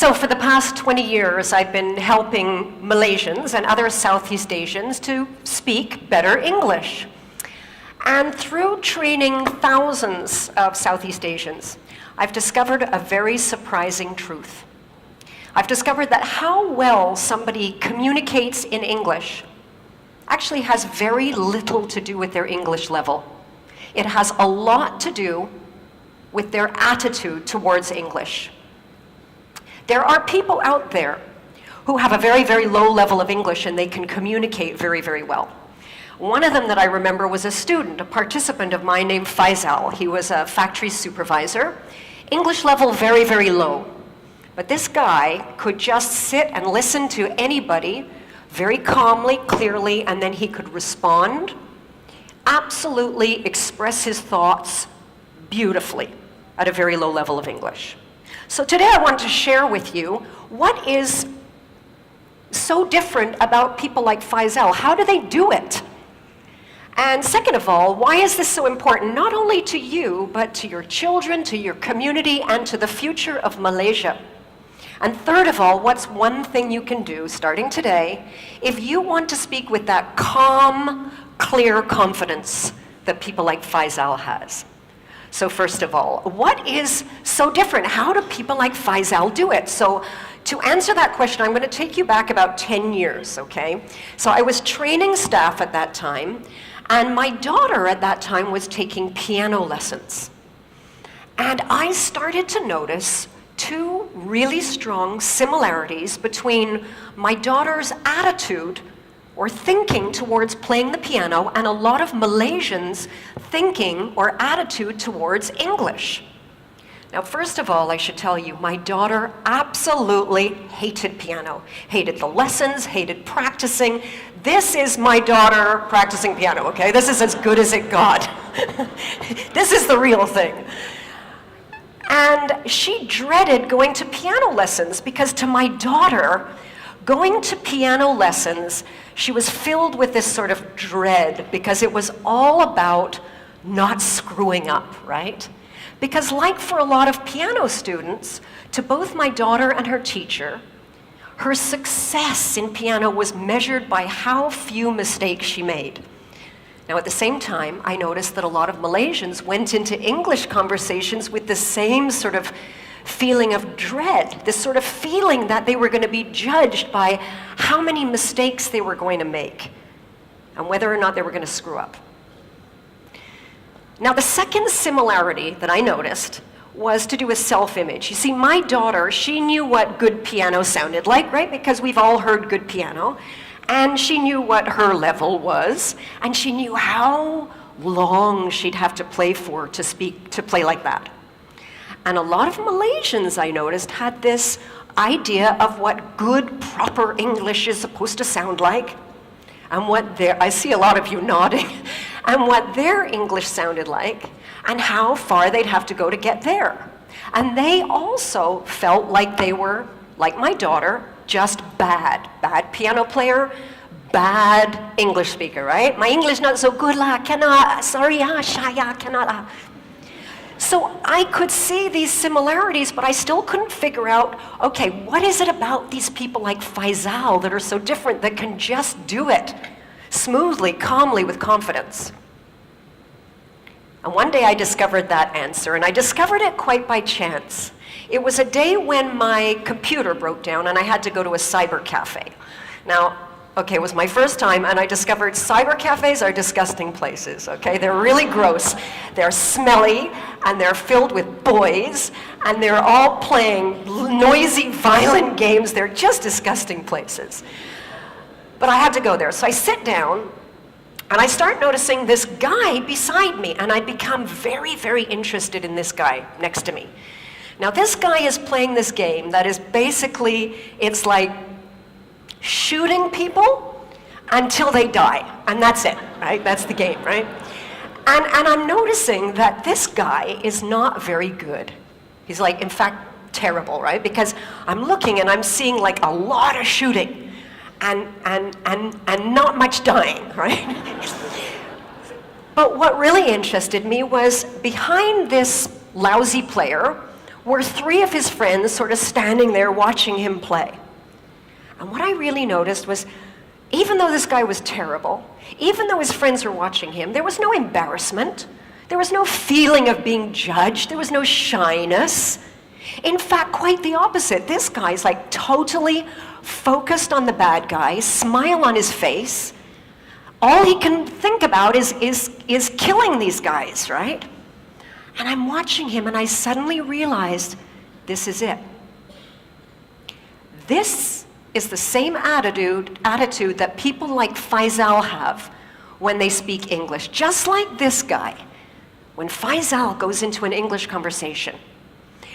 So for the past 20 years, I've been helping Malaysians and other Southeast Asians to speak better English. And through training thousands of Southeast Asians, I've discovered a very surprising truth. I've discovered that how well somebody communicates in English actually has very little to do with their English level. It has a lot to do with their attitude towards English. There are people out there who have a very, very low level of English and they can communicate very, very well. One of them that I remember was a student, a participant of mine named Faisal. He was a factory supervisor. English level very, very low. But this guy could just sit and listen to anybody very calmly, clearly, and then he could respond, absolutely express his thoughts beautifully at a very low level of English. So today I want to share with you what is so different about people like Faisal. How do they do it? And second of all, why is this so important, not only to you, but to your children, to your community, and to the future of Malaysia? And third of all, what's one thing you can do, starting today, if you want to speak with that calm, clear confidence that people like Faisal has? So first of all, what is so different? How do people like Faisal do it? So to answer that question, I'm going to take you back about 10 years, okay? So I was training staff at that time, and my daughter at that time was taking piano lessons. And I started to notice two really strong similarities between my daughter's attitude or thinking towards playing the piano and a lot of Malaysians' thinking or attitude towards English. Now, first of all, I should tell you, my daughter absolutely hated piano, hated the lessons, hated practicing. This is my daughter practicing piano, okay? This is as good as it got. This is the real thing. And she dreaded going to piano lessons because to my daughter, going to piano lessons, she was filled with this sort of dread because it was all about not screwing up, right? Because like for a lot of piano students, to both my daughter and her teacher, her success in piano was measured by how few mistakes she made. Now, at the same time, I noticed that a lot of Malaysians went into English conversations with the same sort of feeling of dread, this sort of feeling that they were going to be judged by how many mistakes they were going to make and whether or not they were going to screw up. Now, the second similarity that I noticed was to do with self-image. You see, my daughter, she knew what good piano sounded like, right? Because we've all heard good piano. And she knew what her level was, and she knew how long she'd have to play for to play like that. And a lot of Malaysians, I noticed, had this idea of what good, proper English is supposed to sound like, and I see a lot of you nodding, and what their English sounded like, and how far they'd have to go to get there. And they also felt like they were, like my daughter, just bad piano player, bad English speaker, right? My English not so good lah, cannot, sorry shaya, cannot. So I could see these similarities, but I still couldn't figure out, okay, what is it about these people like Faisal that are so different that can just do it smoothly, calmly, with confidence? And one day I discovered that answer, and I discovered it quite by chance. It was a day when my computer broke down and I had to go to a cyber cafe. Now, okay, it was my first time and I discovered cyber cafes are disgusting places, okay? They're really gross. They're smelly and they're filled with boys and they're all playing noisy, violent games. They're just disgusting places. But I had to go there. So I sit down and I start noticing this guy beside me and I become very, very interested in this guy next to me. Now, this guy is playing this game that is basically, it's like shooting people until they die, and that's it, right? That's the game, right? And I'm noticing that this guy is not very good. He's like, in fact, terrible, right? Because I'm looking and I'm seeing like a lot of shooting and not much dying, right? But what really interested me was behind this lousy player were 3 of his friends sort of standing there watching him play. And what I really noticed was, even though this guy was terrible, even though his friends were watching him, there was no embarrassment. There was no feeling of being judged. There was no shyness. In fact, quite the opposite. This guy's like totally focused on the bad guy, smile on his face. All he can think about is killing these guys, right? And I'm watching him and I suddenly realized, this is it. This is the same attitude that people like Faisal have when they speak English. Just like this guy, when Faisal goes into an English conversation,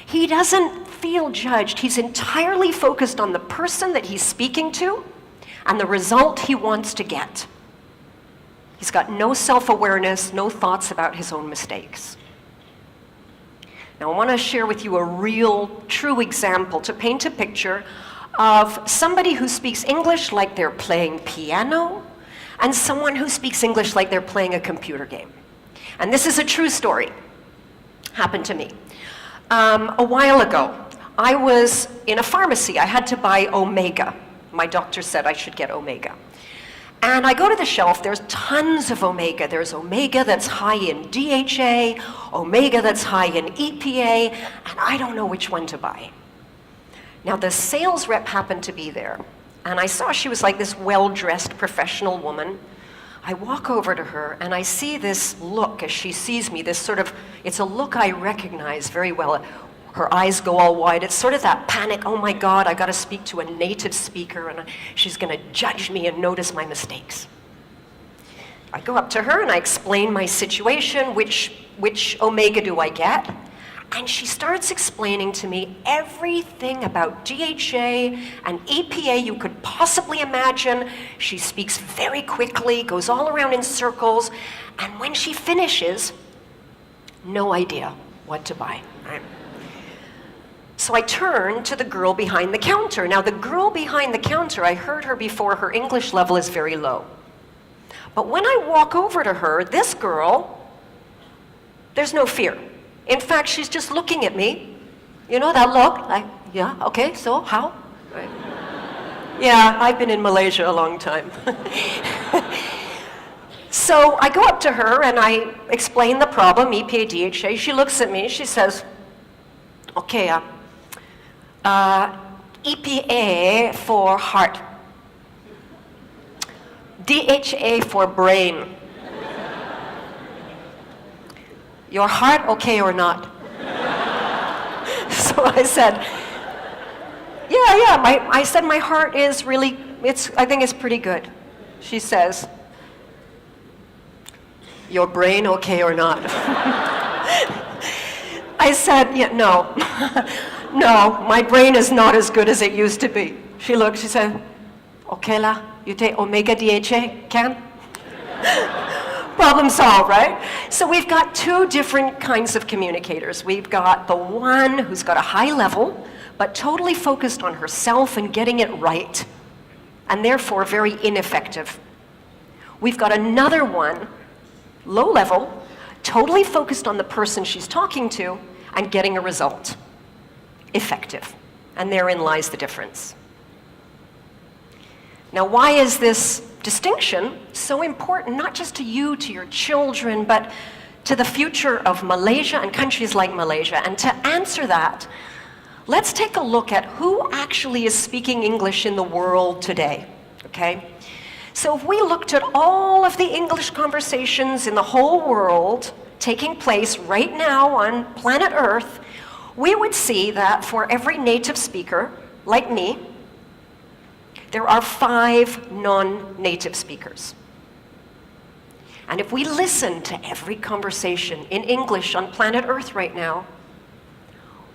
he doesn't feel judged. He's entirely focused on the person that he's speaking to and the result he wants to get. He's got no self-awareness, no thoughts about his own mistakes. Now, I want to share with you a real, true example to paint a picture of somebody who speaks English like they're playing piano and someone who speaks English like they're playing a computer game. And this is a true story. Happened to me. A while ago, I was in a pharmacy. I had to buy Omega. My doctor said I should get Omega. And I go to the shelf, there's tons of Omega. There's Omega that's high in DHA, Omega that's high in EPA, and I don't know which one to buy. Now, the sales rep happened to be there, and I saw she was like this well-dressed professional woman. I walk over to her, and I see this look as she sees me, this sort of, it's a look I recognize very well. Her eyes go all wide. It's sort of that panic, oh my God, I gotta speak to a native speaker, and she's gonna judge me and notice my mistakes. I go up to her, and I explain my situation, which Omega do I get? And she starts explaining to me everything about DHA and EPA you could possibly imagine. She speaks very quickly, goes all around in circles, and when she finishes, no idea what to buy. Right? So I turn to the girl behind the counter. Now, the girl behind the counter, I heard her before, her English level is very low. But when I walk over to her, this girl, there's no fear. In fact, she's just looking at me. You know that look? Like, yeah, okay, so how? Right. Yeah, I've been in Malaysia a long time. So I go up to her and I explain the problem, EPA, DHA. She looks at me, she says, okay, EPA for heart, DHA for brain. Your heart okay or not? So I said, I said my heart is really, I think it's pretty good. She says, your brain okay or not? I said, yeah, no. No, my brain is not as good as it used to be. She looked, she said, okay lah, you take Omega DHA, can? Problem solved, right? So we've got 2 different kinds of communicators. We've got the one who's got a high level, but totally focused on herself and getting it right, and therefore very ineffective. We've got another one, low level, totally focused on the person she's talking to and getting a result. Effective. And therein lies the difference. Now, why is this distinction so important, not just to you, to your children, but to the future of Malaysia and countries like Malaysia? And to answer that, let's take a look at who actually is speaking English in the world today, okay? So if we looked at all of the English conversations in the whole world taking place right now on planet Earth, we would see that for every native speaker, like me, there are 5 non-native speakers. And if we listen to every conversation in English on planet Earth right now,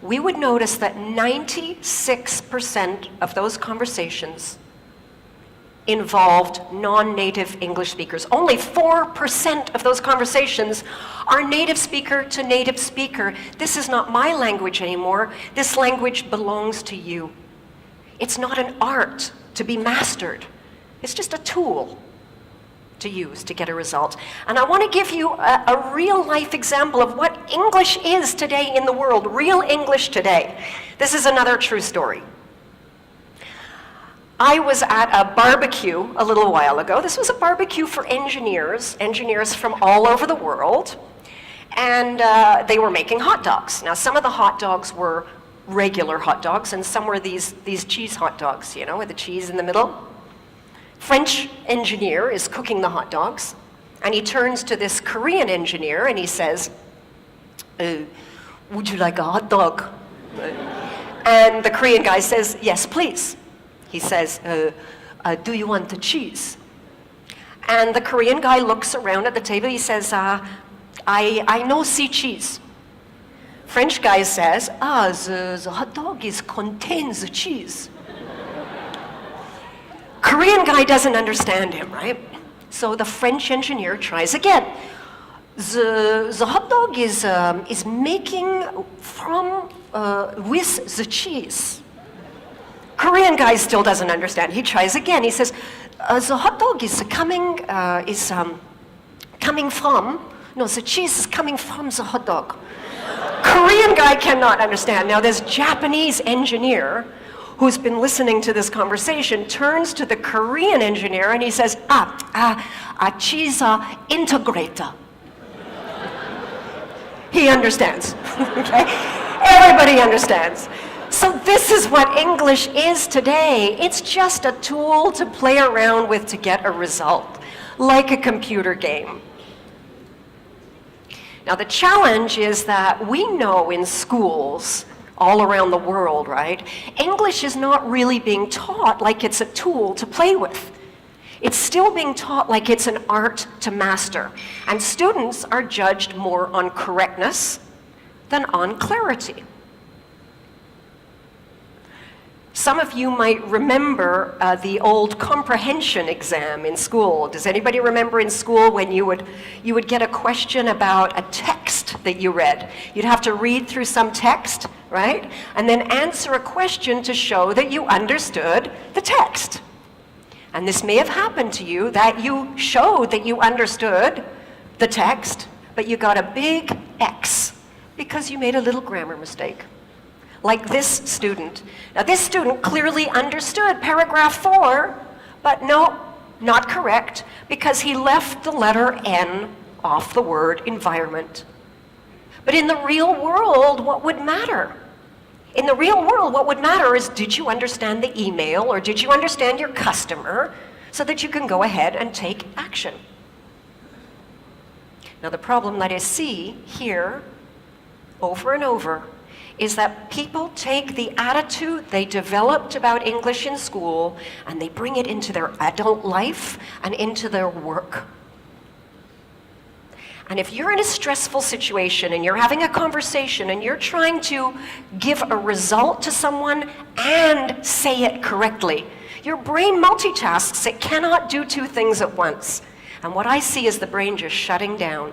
we would notice that 96% of those conversations involved non-native English speakers. Only 4% of those conversations are native speaker to native speaker. This is not my language anymore. This language belongs to you. It's not an art to be mastered. It's just a tool to use to get a result. And I want to give you a real life example of what English is today in the world, real English today. This is another true story. I was at a barbecue a little while ago. This was a barbecue for engineers from all over the world, and they were making hot dogs. Now, some of the hot dogs were regular hot dogs, and some were these cheese hot dogs, you know, with the cheese in the middle. French engineer is cooking the hot dogs, and he turns to this Korean engineer and he says, would you like a hot dog? And the Korean guy says, yes, please. He says, do you want the cheese? And the Korean guy looks around at the table, he says, I no see cheese. French guy says, the hot dog contains the cheese. Korean guy doesn't understand him, right? So the French engineer tries again. The hot dog is making from with the cheese. Korean guy still doesn't understand. He tries again. He says, the hot dog is coming from. No, the cheese is coming from the hot dog. Korean guy cannot understand. Now this Japanese engineer who's been listening to this conversation turns to the Korean engineer and he says, cheese integrator. He understands, okay? Everybody understands. So this is what English is today. It's just a tool to play around with to get a result, like a computer game. Now the challenge is that we know in schools all around the world, right? English is not really being taught like it's a tool to play with. It's still being taught like it's an art to master. And students are judged more on correctness than on clarity. Some of you might remember the old comprehension exam in school. Does anybody remember in school when you would get a question about a text that you read? You'd have to read through some text, right? And then answer a question to show that you understood the text. And this may have happened to you, that you showed that you understood the text, but you got a big X because you made a little grammar mistake. Like this student. Now this student clearly understood paragraph 4, but no, not correct, because he left the letter N off the word environment. But in the real world, what would matter? In the real world, what would matter is, did you understand the email or did you understand your customer so that you can go ahead and take action? Now the problem that I see here over and over is that people take the attitude they developed about English in school and they bring it into their adult life and into their work. And if you're in a stressful situation and you're having a conversation and you're trying to give a result to someone and say it correctly, your brain multitasks. It cannot do two things at once. And what I see is the brain just shutting down.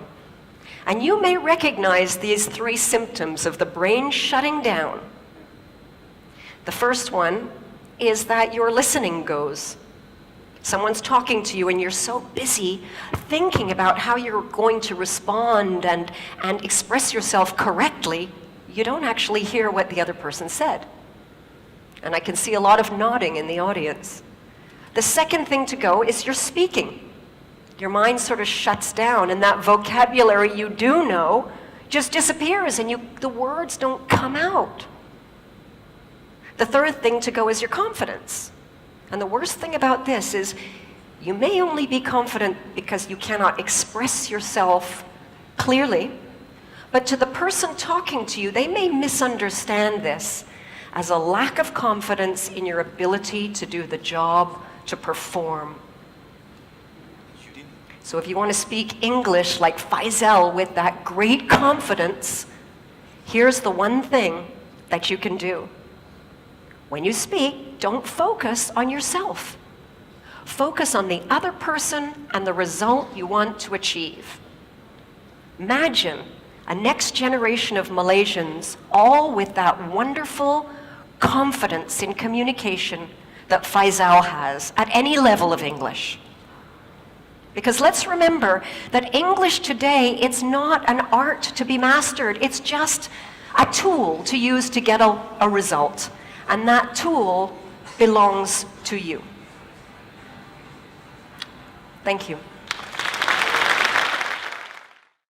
And you may recognize these 3 symptoms of the brain shutting down. The first one is that your listening goes. Someone's talking to you and you're so busy thinking about how you're going to respond and express yourself correctly, you don't actually hear what the other person said. And I can see a lot of nodding in the audience. The second thing to go is your speaking. Your mind sort of shuts down and that vocabulary you do know just disappears and the words don't come out. The third thing to go is your confidence. And the worst thing about this is you may only be confident because you cannot express yourself clearly, but to the person talking to you, they may misunderstand this as a lack of confidence in your ability to do the job, to perform. So if you want to speak English like Faisal with that great confidence, here's the one thing that you can do. When you speak, don't focus on yourself. Focus on the other person and the result you want to achieve. Imagine a next generation of Malaysians, all with that wonderful confidence in communication that Faisal has at any level of English. Because let's remember that English today, it's not an art to be mastered. It's just a tool to use to get a result. And that tool belongs to you. Thank you.